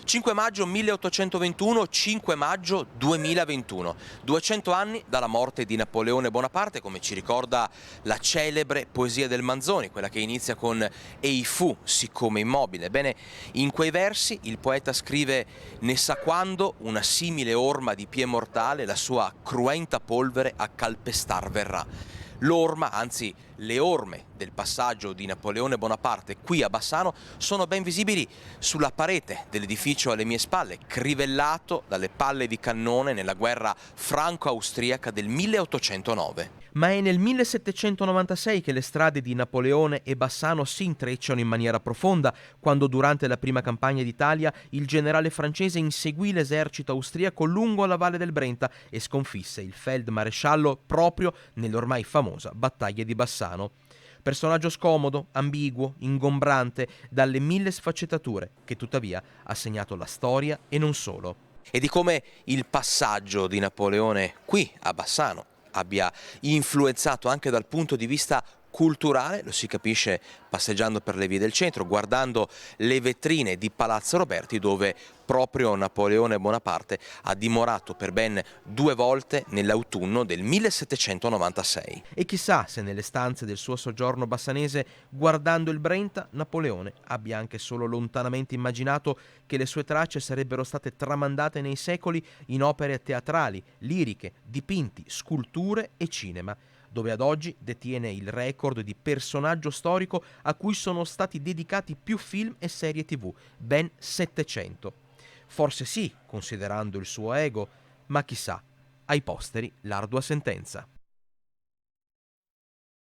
5 maggio 1821, 5 maggio 2021, 200 anni dalla morte di Napoleone Bonaparte, come ci ricorda la celebre poesia del Manzoni, quella che inizia con «Ei fu, siccome immobile». Bene, in quei versi il poeta scrive: «Ne sa quando una simile orma di pie mortale la sua cruenta polvere a calpestar verrà». L'orma, anzi le orme del passaggio di Napoleone Bonaparte qui a Bassano sono ben visibili sulla parete dell'edificio alle mie spalle, crivellato dalle palle di cannone nella guerra franco-austriaca del 1809. Ma è nel 1796 che le strade di Napoleone e Bassano si intrecciano in maniera profonda, quando durante la prima campagna d'Italia il generale francese inseguì l'esercito austriaco lungo la valle del Brenta e sconfisse il feldmaresciallo proprio nell'ormai famosa battaglia di Bassano. Personaggio scomodo, ambiguo, ingombrante, dalle mille sfaccettature, che tuttavia ha segnato la storia e non solo. E di come il passaggio di Napoleone qui a Bassano abbia influenzato anche dal punto di vista culturale, lo si capisce passeggiando per le vie del centro, guardando le vetrine di Palazzo Roberti, dove proprio Napoleone Bonaparte ha dimorato per ben 2 volte nell'autunno del 1796. E chissà se nelle stanze del suo soggiorno bassanese, guardando il Brenta, Napoleone abbia anche solo lontanamente immaginato che le sue tracce sarebbero state tramandate nei secoli in opere teatrali, liriche, dipinti, sculture e cinema, dove ad oggi detiene il record di personaggio storico a cui sono stati dedicati più film e serie TV, ben 700. Forse sì, considerando il suo ego, ma chissà, ai posteri l'ardua sentenza.